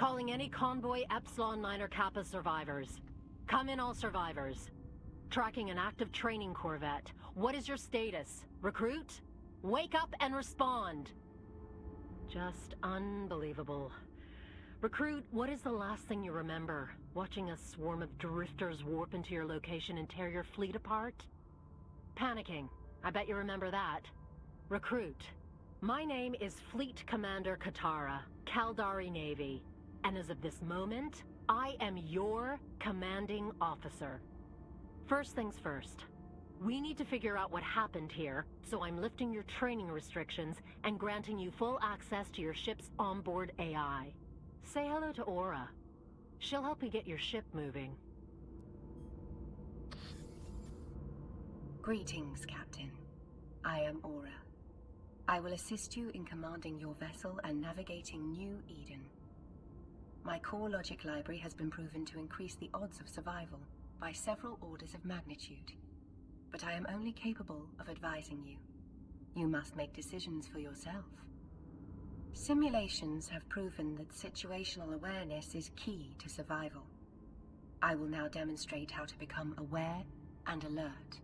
Calling any convoy Epsilon 9 or Kappa survivors. Come in, all survivors. Tracking an active training corvette. What is your status? Recruit? Wake up and respond. Just unbelievable. Recruit, what is the last thing you remember? Watching a swarm of drifters warp into your location and tear your fleet apart? Panicking. I bet you remember that. Recruit, my name is Fleet Commander Katara, Kaldari Navy, and as of this moment, I am your commanding officer. First things first. We need to figure out what happened here, so I'm lifting your training restrictions and granting you full access to your ship's onboard AI. Say hello to Aura. She'll help you get your ship moving. Greetings, Captain. I am Aura. I will assist you in commanding your vessel and navigating New Eden. My core logic library has been proven to increase the odds of survival by several orders of magnitude. But I am only capable of advising you. You must make decisions for yourself. Simulations have proven that situational awareness is key to survival. I will now demonstrate how to become aware and alert.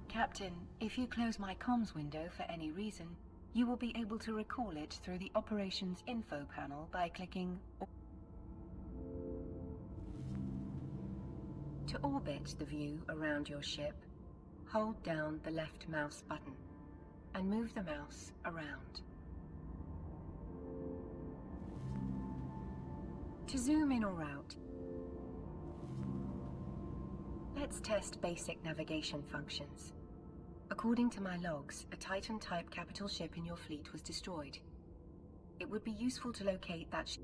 Captain, if you close my comms window for any reason, you will be able to recall it through the Operations Info panel by clicking... To orbit the view around your ship, hold down the left mouse button and move the mouse around. To zoom in or out, let's test basic navigation functions. According to my logs, a Titan-type capital ship in your fleet was destroyed. It would be useful to locate that ship.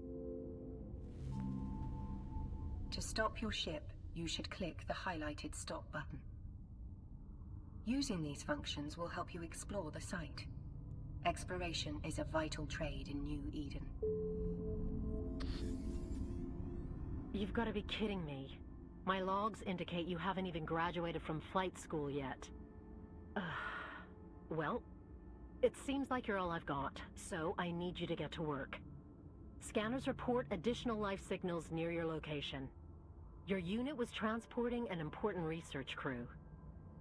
To stop your ship, you should click the highlighted stop button. Using these functions will help you explore the site. Exploration is a vital trade in New Eden. You've got to be kidding me. My logs indicate you haven't even graduated from flight school yet. Well, it seems like you're all I've got, so I need you to get to work. Scanners report additional life signals near your location. Your unit was transporting an important research crew.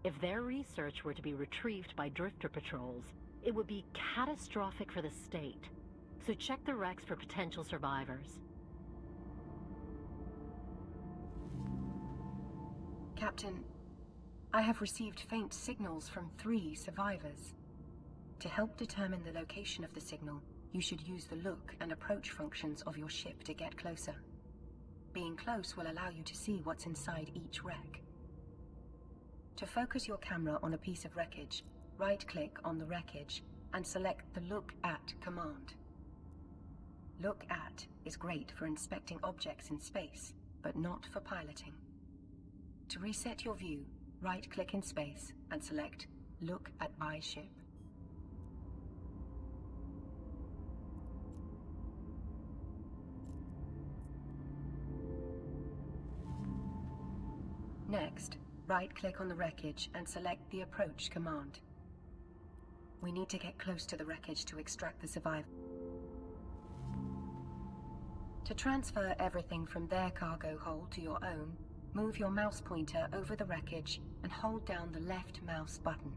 If their research were to be retrieved by drifter patrols, it would be catastrophic for the state. So check the wrecks for potential survivors. Captain, I have received faint signals from 3 survivors. To help determine the location of the signal, you should use the look and approach functions of your ship to get closer. Being close will allow you to see what's inside each wreck. To focus your camera on a piece of wreckage, right-click on the wreckage and select the Look At command. Look At is great for inspecting objects in space, but not for piloting. To reset your view, right-click in space and select Look at My Ship. Next, right-click on the wreckage and select the Approach command. We need to get close to the wreckage to extract the survivor. To transfer everything from their cargo hold to your own, move your mouse pointer over the wreckage and hold down the left mouse button.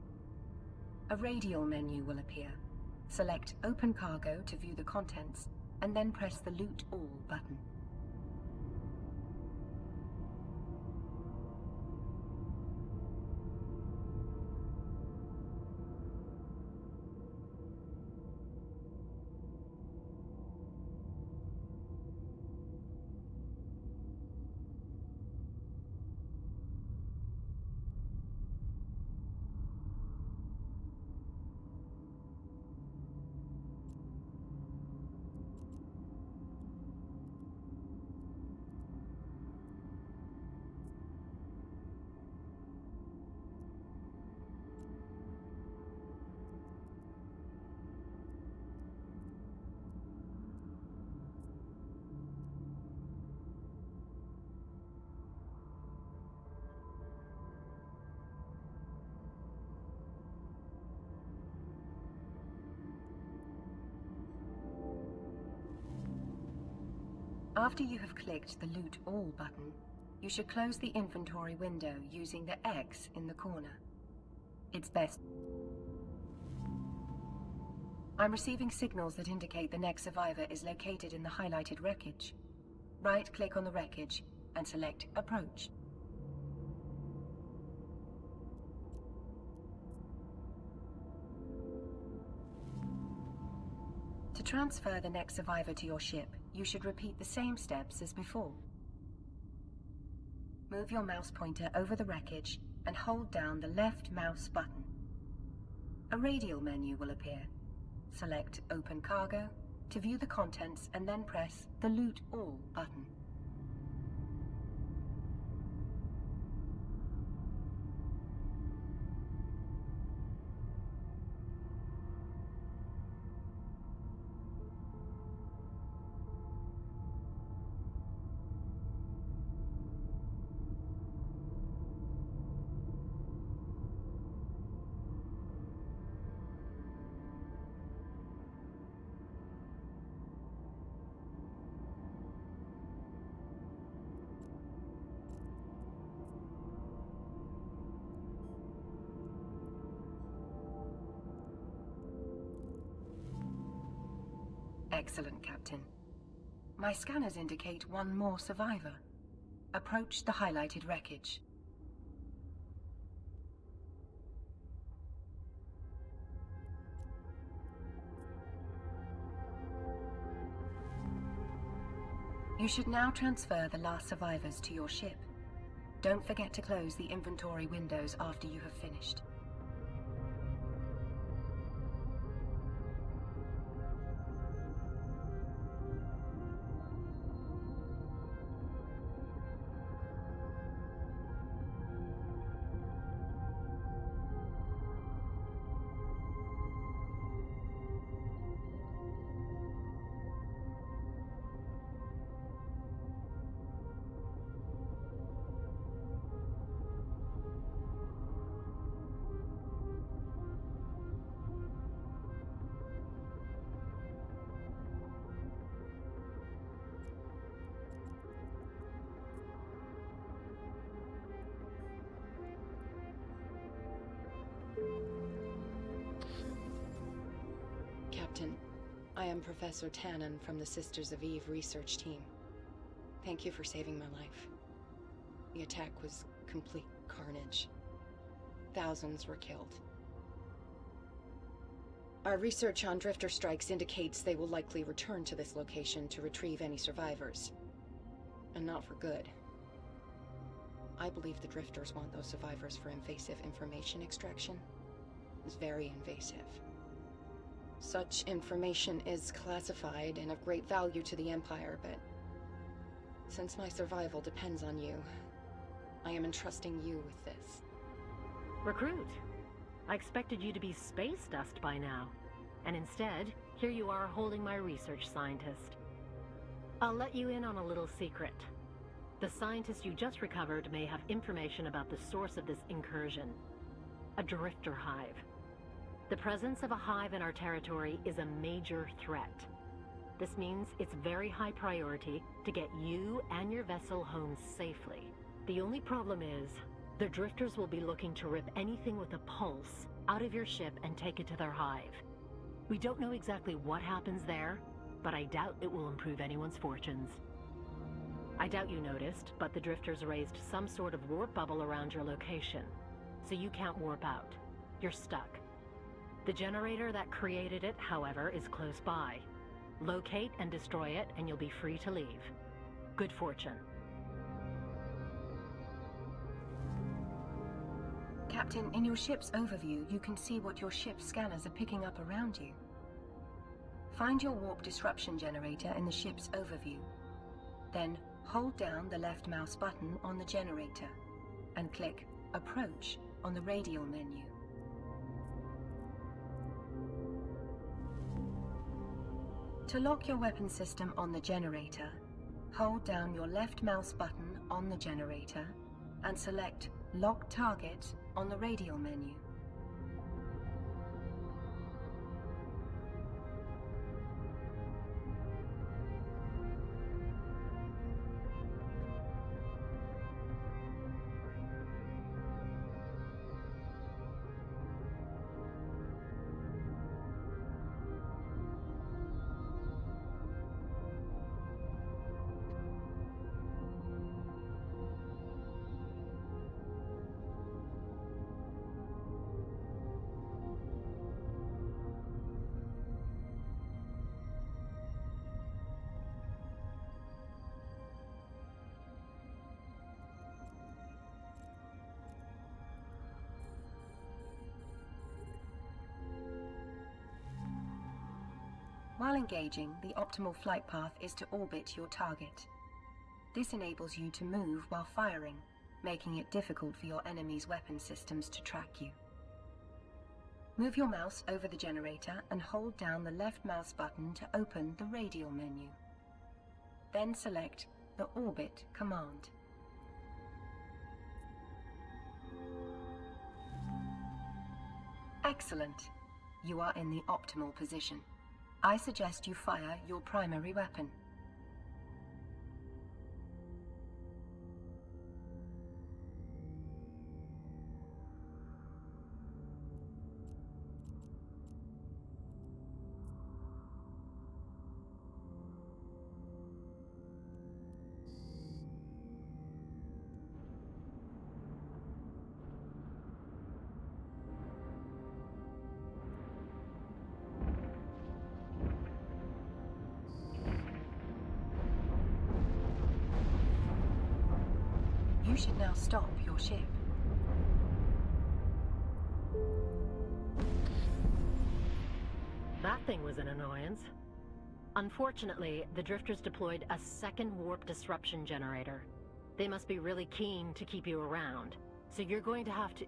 A radial menu will appear. Select Open Cargo to view the contents, and then press the Loot All button. After you have clicked the Loot All button, you should close the inventory window using the X in the corner. It's best. I'm receiving signals that indicate the next survivor is located in the highlighted wreckage. Right-click on the wreckage and select Approach. To transfer the next survivor to your ship, you should repeat the same steps as before. Move your mouse pointer over the wreckage and hold down the left mouse button. A radial menu will appear. Select Open Cargo to view the contents and then press the Loot All button. Excellent, Captain. My scanners indicate one more survivor. Approach the highlighted wreckage. You should now transfer the last survivors to your ship. Don't forget to close the inventory windows after you have finished. Captain, I am Professor Tannen from the Sisters of Eve research team. Thank you for saving my life. The attack was complete carnage. Thousands were killed. Our research on drifter strikes indicates they will likely return to this location to retrieve any survivors. And not for good. I believe the drifters want those survivors for invasive information extraction. It's very invasive. Such information is classified and of great value to the Empire, but since my survival depends on you, I am entrusting you with this. Recruit. I expected you to be space dust by now. And instead, here you are holding my research scientist. I'll let you in on a little secret. The scientist you just recovered may have information about the source of this incursion. A drifter hive. The presence of a hive in our territory is a major threat. This means it's very high priority to get you and your vessel home safely. The only problem is, the drifters will be looking to rip anything with a pulse out of your ship and take it to their hive. We don't know exactly what happens there, but I doubt it will improve anyone's fortunes. I doubt you noticed, but the drifters raised some sort of warp bubble around your location, so you can't warp out. You're stuck. The generator that created it, however, is close by. Locate and destroy it, and you'll be free to leave. Good fortune. Captain, in your ship's overview, you can see what your ship's scanners are picking up around you. Find your warp disruption generator in the ship's overview. Then hold down the left mouse button on the generator and click Approach on the radial menu. To lock your weapon system on the generator, hold down your left mouse button on the generator and select Lock Target on the radial menu. While engaging, the optimal flight path is to orbit your target. This enables you to move while firing, making it difficult for your enemy's weapon systems to track you. Move your mouse over the generator and hold down the left mouse button to open the radial menu. Then select the Orbit command. Excellent! You are in the optimal position. I suggest you fire your primary weapon. You should now stop your ship. That thing was an annoyance. Unfortunately, the drifters deployed a second warp disruption generator. They must be really keen to keep you around. So you're going to have to...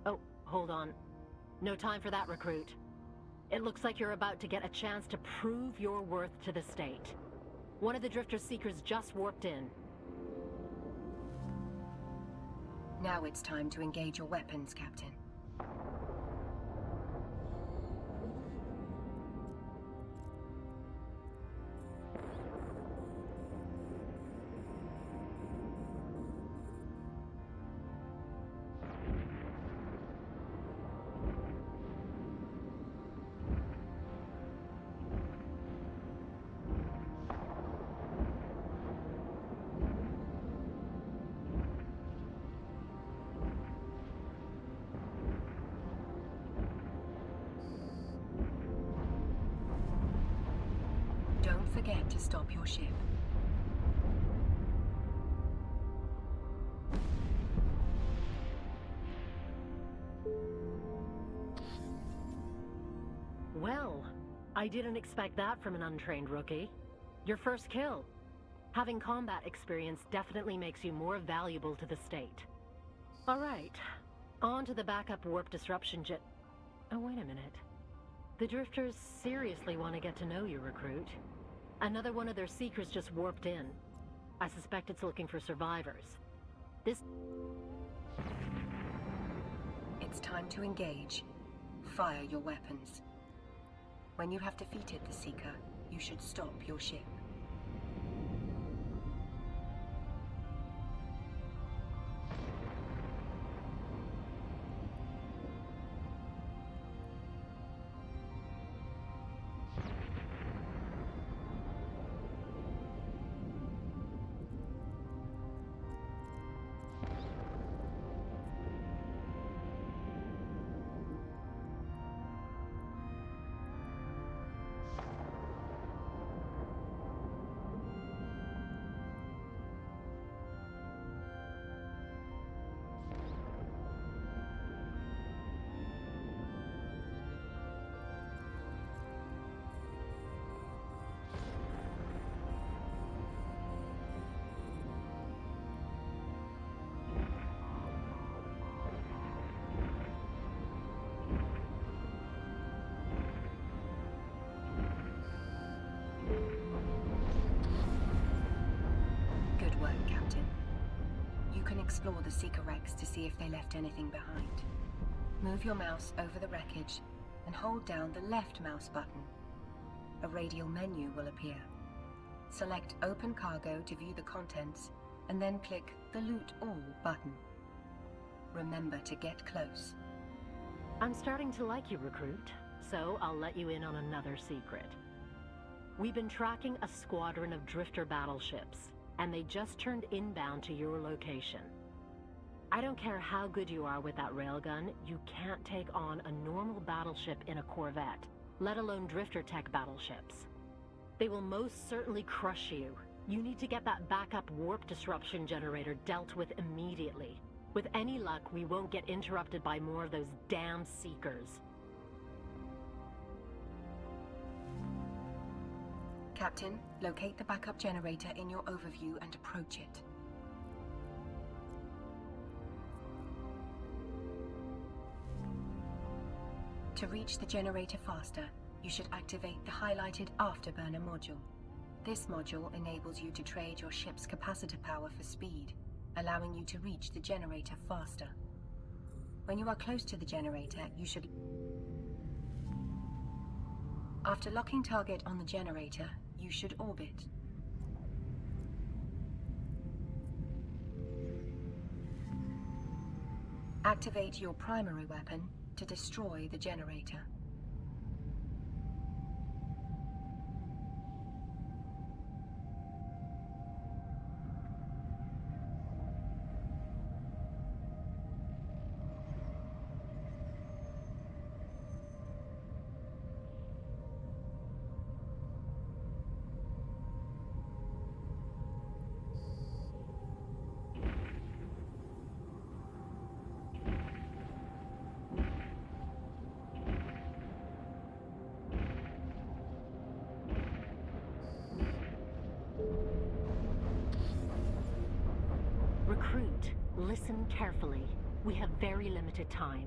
Oh, hold on. No time for that, recruit. It looks like you're about to get a chance to prove your worth to the state. One of the drifter seekers just warped in. Now it's time to engage your weapons, Captain. Don't forget to stop your ship. Well, I didn't expect that from an untrained rookie. Your first kill. Having combat experience definitely makes you more valuable to the state. All right, on to the backup warp disruption jet. Oh, wait a minute. The drifters seriously want to get to know you, recruit. Another one of their seekers just warped in. I suspect it's looking for survivors. It's time to engage. Fire your weapons. When you have defeated the Seeker, you should stop your ship. Explore the Seeker wrecks to see if they left anything behind. Move your mouse over the wreckage and hold down the left mouse button. A radial menu will appear. Select Open Cargo to view the contents and then click the Loot All button. Remember to get close. I'm starting to like you, recruit, so I'll let you in on another secret. We've been tracking a squadron of drifter battleships, and they just turned inbound to your location. I don't care how good you are with that railgun, you can't take on a normal battleship in a corvette, let alone drifter tech battleships. They will most certainly crush you. You need to get that backup warp disruption generator dealt with immediately. With any luck, we won't get interrupted by more of those damn Seekers. Captain, locate the backup generator in your overview and approach it. To reach the generator faster, you should activate the highlighted Afterburner module. This module enables you to trade your ship's capacitor power for speed, allowing you to reach the generator faster. When you are close to the generator, you should... After locking target on the generator, you should orbit. Activate your primary weapon to destroy the generator. Recruit, listen carefully. We have very limited time.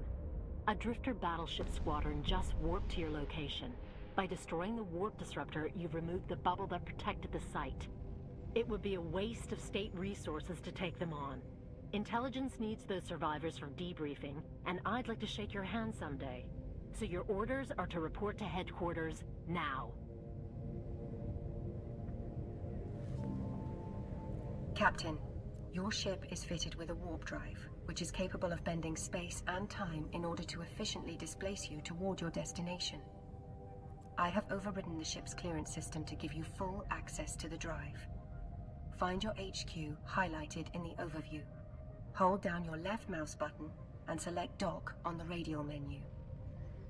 A drifter battleship squadron just warped to your location. By destroying the warp disruptor, you've removed the bubble that protected the site. It would be a waste of state resources to take them on. Intelligence needs those survivors for debriefing, and I'd like to shake your hand someday. So your orders are to report to headquarters now. Captain, your ship is fitted with a warp drive, which is capable of bending space and time in order to efficiently displace you toward your destination. I have overridden the ship's clearance system to give you full access to the drive. Find your HQ highlighted in the overview. Hold down your left mouse button and select Dock on the radial menu.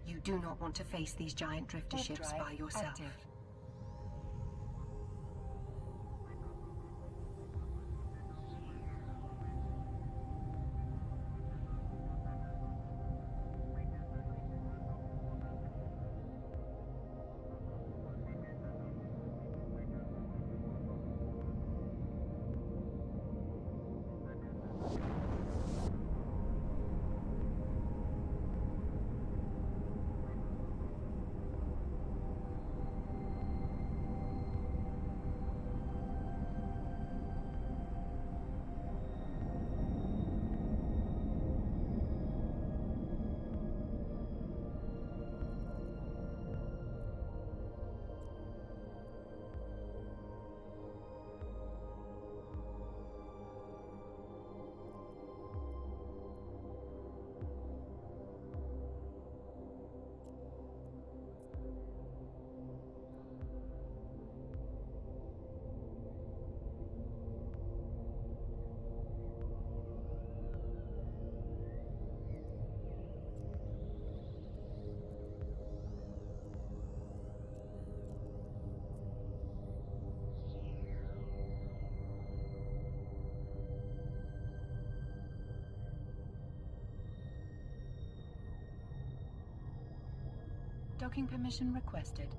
You do not want to face these giant drifter ships by yourself. Active. Docking permission requested.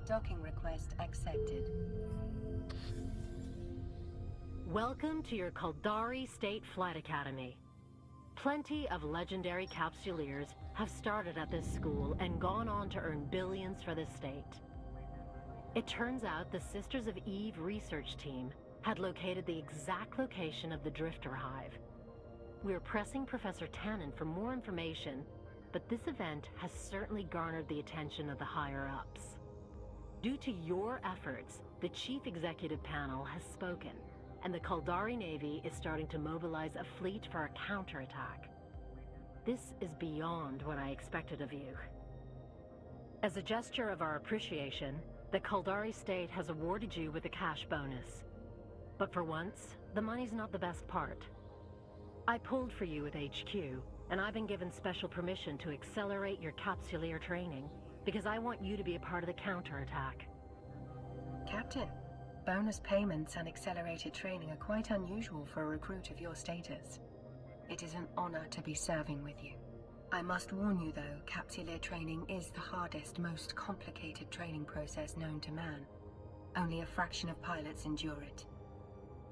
Docking request accepted. Welcome to your Caldari State Flight Academy. Plenty of legendary capsuleers have started at this school and gone on to earn billions for the state. It turns out the Sisters of Eve research team had located the exact location of the Drifter Hive. We're pressing Professor Tannen for more information, but this event has certainly garnered the attention of the higher-ups. Due to your efforts, the Chief Executive Panel has spoken, and the Caldari Navy is starting to mobilize a fleet for a counterattack. This is beyond what I expected of you. As a gesture of our appreciation, the Caldari State has awarded you with a cash bonus. But for once, the money's not the best part. I pulled for you with HQ, and I've been given special permission to accelerate your capsuleer training, because I want you to be a part of the counterattack. Captain, bonus payments and accelerated training are quite unusual for a recruit of your status. It is an honor to be serving with you. I must warn you though, capsuleer training is the hardest, most complicated training process known to man. Only a fraction of pilots endure it.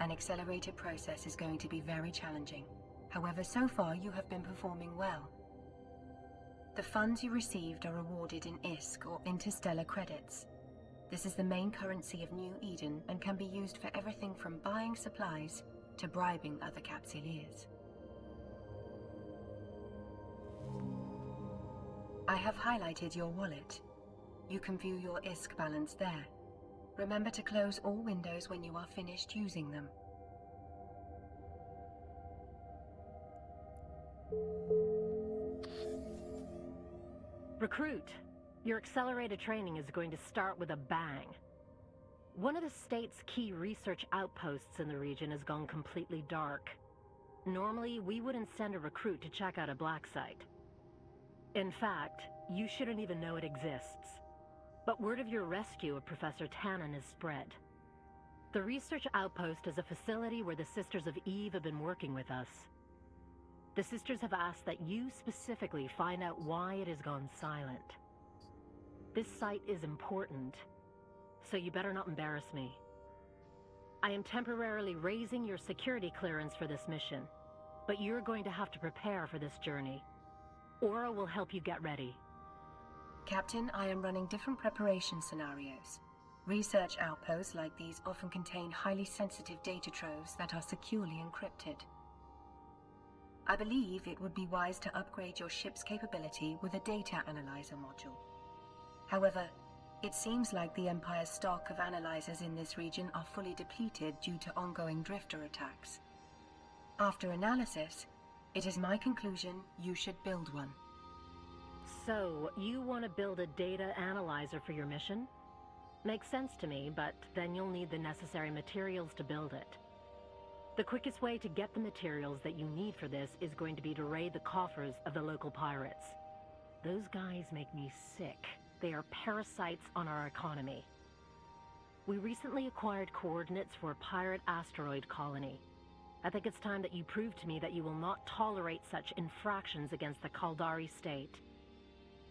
An accelerated process is going to be very challenging. However, so far you have been performing well. The funds you received are awarded in ISK or interstellar credits. This is the main currency of New Eden and can be used for everything from buying supplies to bribing other capsuleers. I have highlighted your wallet. You can view your ISK balance there. Remember to close all windows when you are finished using them. Recruit, your accelerated training is going to start with a bang. One of the state's key research outposts in the region has gone completely dark. Normally, we wouldn't send a recruit to check out a black site. In fact, you shouldn't even know it exists. But word of your rescue of Professor Tannen has spread. The research outpost is a facility where the Sisters of Eve have been working with us. The Sisters have asked that you specifically find out why it has gone silent. This site is important, so you better not embarrass me. I am temporarily raising your security clearance for this mission, but you're going to have to prepare for this journey. Aura will help you get ready. Captain, I am running different preparation scenarios. Research outposts like these often contain highly sensitive data troves that are securely encrypted. I believe it would be wise to upgrade your ship's capability with a data analyzer module. However, it seems like the Empire's stock of analyzers in this region are fully depleted due to ongoing drifter attacks. After analysis, it is my conclusion you should build one. So, you want to build a data analyzer for your mission? Makes sense to me, but then you'll need the necessary materials to build it. The quickest way to get the materials that you need for this is going to be to raid the coffers of the local pirates. Those guys make me sick. They are parasites on our economy. We recently acquired coordinates for a pirate asteroid colony. I think it's time that you prove to me that you will not tolerate such infractions against the Kaldari state.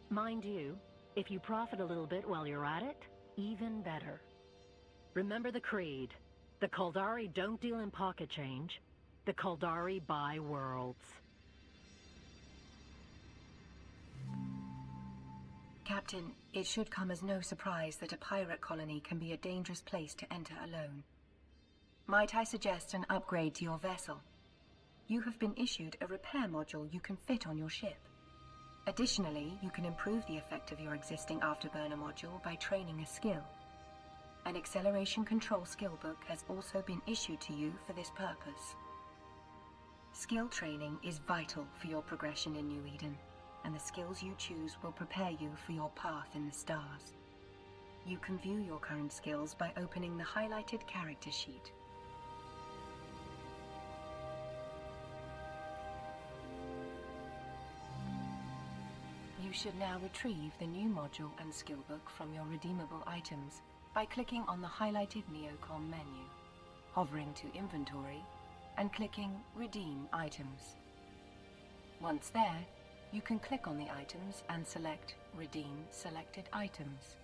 Mind you, if you profit a little bit while you're at it, even better. Remember the creed. The Kaldari don't deal in pocket change. The Kaldari buy worlds. Captain, it should come as no surprise that a pirate colony can be a dangerous place to enter alone. Might I suggest an upgrade to your vessel? You have been issued a repair module you can fit on your ship. Additionally, you can improve the effect of your existing afterburner module by training a skill. An acceleration control skill book has also been issued to you for this purpose. Skill training is vital for your progression in New Eden, and the skills you choose will prepare you for your path in the stars. You can view your current skills by opening the highlighted character sheet. You should now retrieve the new module and skill book from your redeemable items by clicking on the highlighted Neocom menu, hovering to Inventory, and clicking Redeem Items. Once there, you can click on the items and select Redeem Selected Items.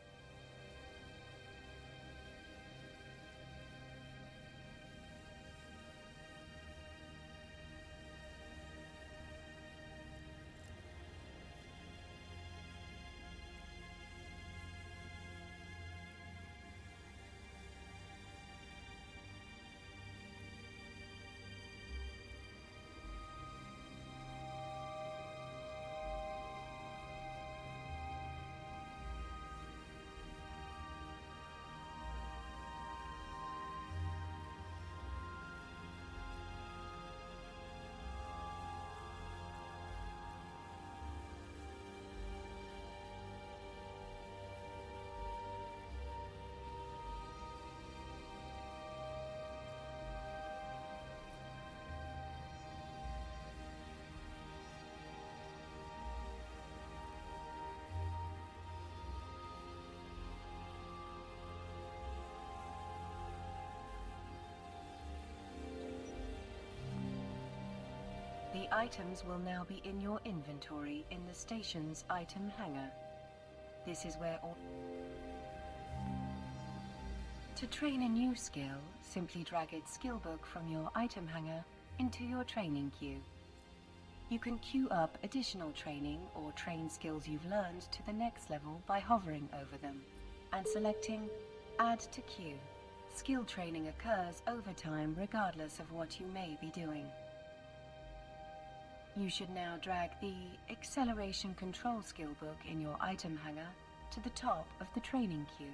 The items will now be in your inventory in the station's item hangar. This is where all... To train a new skill, simply drag its skill book from your item hangar into your training queue. You can queue up additional training or train skills you've learned to the next level by hovering over them and selecting Add to Queue. Skill training occurs over time regardless of what you may be doing. You should now drag the Acceleration Control skill book in your item hangar to the top of the training queue.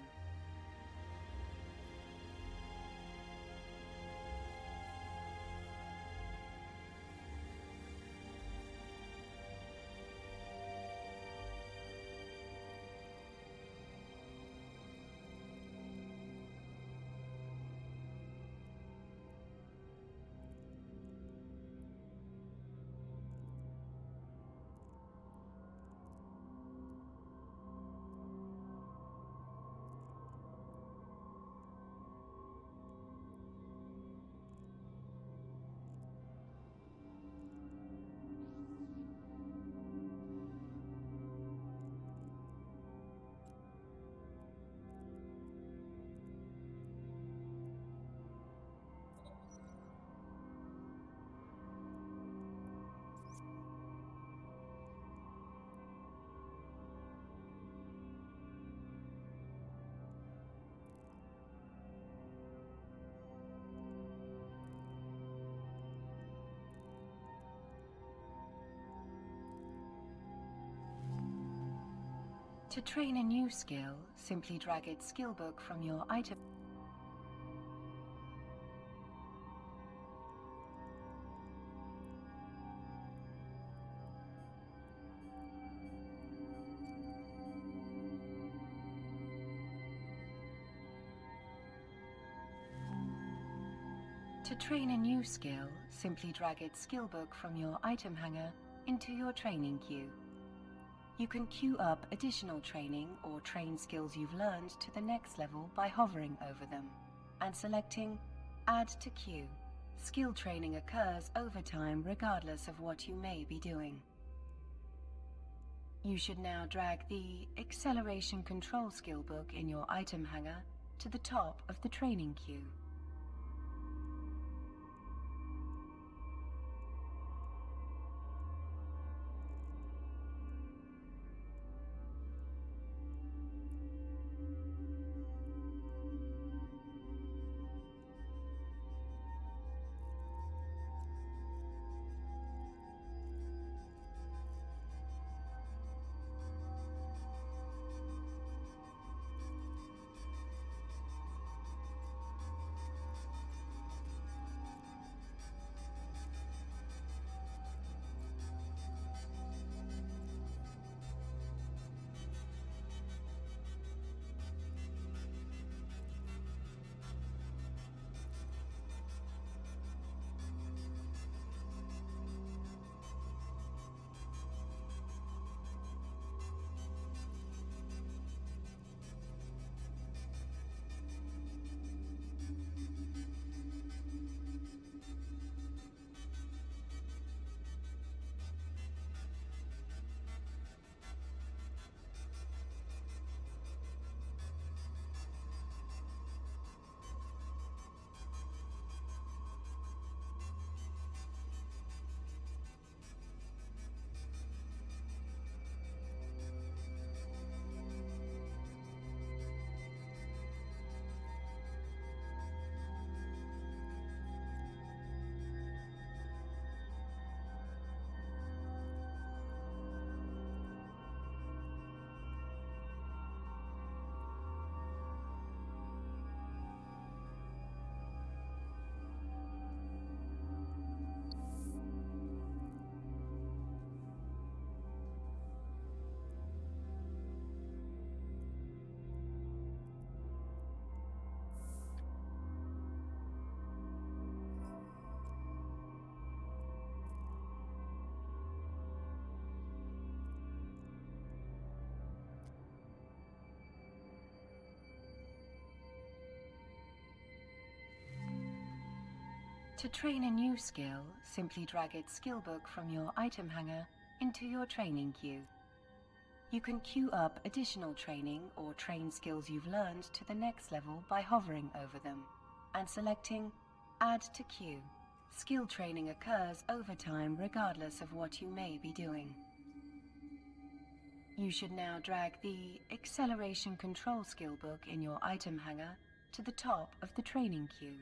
To train a new skill, simply drag its skill book from your item. To train a new skill, simply drag its skill book from your item hangar into your training queue. You can queue up additional training or train skills you've learned to the next level by hovering over them and selecting Add to Queue. Skill training occurs over time regardless of what you may be doing. You should now drag the Acceleration Control skill book in your item hangar to the top of the training queue. To train a new skill, simply drag its skill book from your item hanger into your training queue. You can queue up additional training or train skills you've learned to the next level by hovering over them and selecting Add to Queue. Skill training occurs over time regardless of what you may be doing. You should now drag the Acceleration Control skill book in your item hanger to the top of the training queue.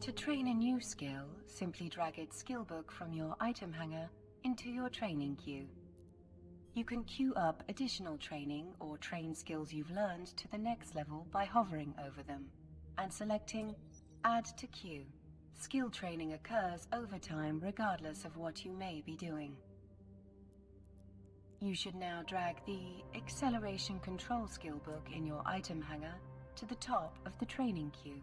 To train a new skill, simply drag its skill book from your item hanger into your training queue. You can queue up additional training or train skills you've learned to the next level by hovering over them and selecting Add to Queue. Skill training occurs over time regardless of what you may be doing. You should now drag the Acceleration Control skill book in your item hanger to the top of the training queue.